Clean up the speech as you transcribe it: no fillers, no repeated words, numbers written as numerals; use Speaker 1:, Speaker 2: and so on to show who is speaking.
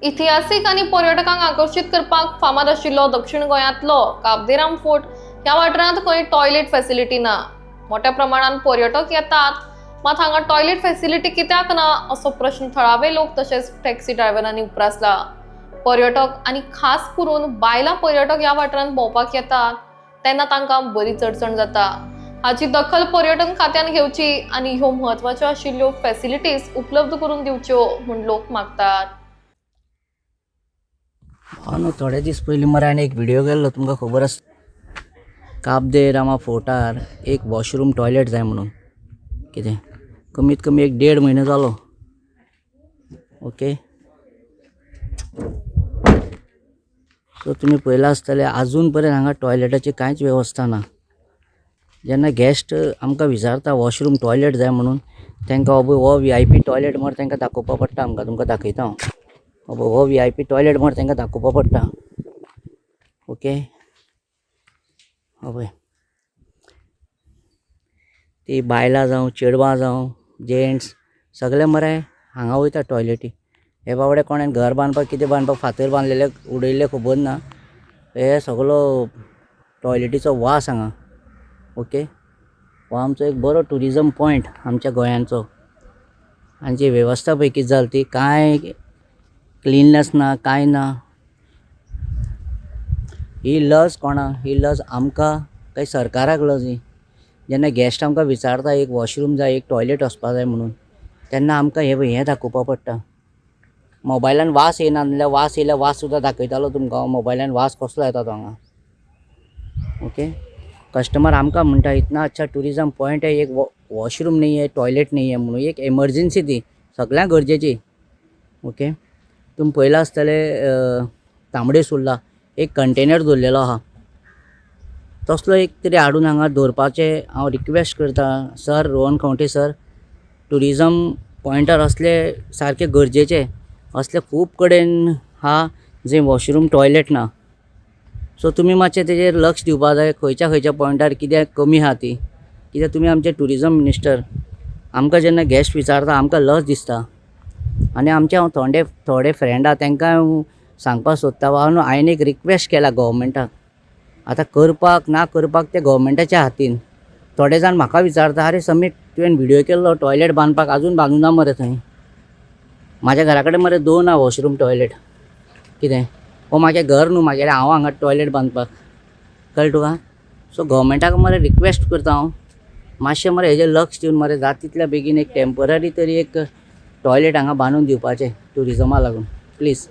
Speaker 1: इतिहासीक आणि पर्यटकांक आकर्षित करपाक फामाद आशिल्लो दक्षिण गोंयांतलो काबदेराम फोर्ट ह्या वाठारांत खंय टॉयलेट फॅसिलिटी ना। मोठ्या प्रमाणात पर्यटक येतात, मात हांगा टॉयलेट फॅसिलिटी कित्याक ना असो प्रश्न थळावे लोक तसेच टॅक्सी ड्रायव्हरांनी उपरासला। पर्यटक आणि खास करून बायला पर्यटक ह्या वाठारांत भोंवपाक येतात तेन्ना तांकां बरीच अडचण जाता। हाची दखल पर्यटन खात्यान घेवची आणि ह्यो म्हत्वाच्यो आशिल्ल्यो फॅसिलिटीज उपलब्ध करून दिवच्यो म्हूण लोक मागतात।
Speaker 2: न्हू थोडे दीस पयलीं मरे हांवें एक व्हिडिओ केल्लो, तुमकां खबर आसा काब दे रामा फोर्टार एक वॉशरूम टॉयलेट जाय म्हणून। कितें कमीत कमी 1.5 म्हयनो जालो। ओके, सो तुमी पळयलां आसतलें आजून पर्यंत हांगा टॉयलेटाची कांयच वेवस्था ना। जेन्ना गेस्ट आमकां विचारता वॉशरूम टॉयलेट जाय म्हणून, तांकां हो VIP टॉयलेट मरे तांकां दाखोवपा पडटा। आमकां तुमकां दाखयता हांव, हो VIP टॉयलेट मरे तांकां दाखोवपा पडटा। ओके, हय ती बायलां जावं चेडवां जावं जेंट्स सगळे मरे हांगा वयता टॉयलेटी। हे बाबडे कोणें घर बांदपाक कितें बांदपाक फातर बांदलेले उडयल्ले खबर ना, हे सगळो टॉयलेटीचो वास हांगा। ओके, हो आमचो एक बरो टुरिजम पॉयंट आमच्या गोंयांचो, हांची वेवस्था पळय कितें जाली ती, कांय क्लिननेस ना, कांय ना। ही लज कोणाक? ही लज आमकां काय सरकाराक लज ही? जेन्ना गेस्ट आमकां विचारता एक वॉशरूम जाय, एक टॉयलेट वचपा जाय म्हणून, तेन्ना आमकां हें दाखोवपा पडटा। मोबायलान वास येयना जाल्यार वास येयल्यार वास सुद्दां दाखयतालो तुमकां हांव, मोबायलान वास कसलो येता तो हांगा। ओके, कस्टमर आमकां म्हणटा इतना अच्छा टुरिजम पॉयंट है, एक वॉशरूम नहीं है, टॉयलेट नहीं है म्हणून, एक एमर्जन्सी ती सगळ्यांक गरजेची। ओके, तुमी पळयलां आसतलें तांबडे सुर्ला एक कंटेनर दवरलेलो आहा, तसलो एक तरी हाडून हांगा दवरपाचें हांव रिक्वेस्ट करता। Sir Rohan Khaunte sir, tourism पॉयंटार असले सारके गरजेचे असले खूब कडेन हा जंय वॉशरूम टॉयलेट ना। सो तुमी मातशें तेजेर लक्ष दिवपा जाय, खंयच्या पॉयंटार कितें कमी आहा ती। कित्याक तुमी आमचे टुरिजम मिनिस्टर, आमकां जेन्ना गेस्ट विचारता आमकां लज दिसता। आनी आमचे हांव थोडे फ्रेंड आहा तांकां हांव सांगपाक सोदता, हांवें एक रिक्वेस्ट केला गव्हर्मेंटाक, आतां करपाक ना करपाक ते गव्हर्मेंटाच्या हातीन। थोडे जाण म्हाका विचारता, अरे समीट तुवें व्हिडिओ केल्लो टॉयलेट बांदपाक, आजून बांदूना मरे थंय। म्हाज्या घरा कडेन मरे 2 आहा वॉशरूम टॉयलेट। कितें हो म्हाजें घर न्हू, म्हागेलें हांव हांगा टॉयलेट बांदपाक, कळ्ळें तुका? सो गव्हर्मेंटाक मरे रिक्वेस्ट करता हांव, मातशें मरे हेजेर लक्ष दिवन मरे जाता तितल्या बेगीन एक टेम्पररी तरी एक टॉयलेट हांगा बांदून दिवपाचें टुरिजमा लागून, प्लीज।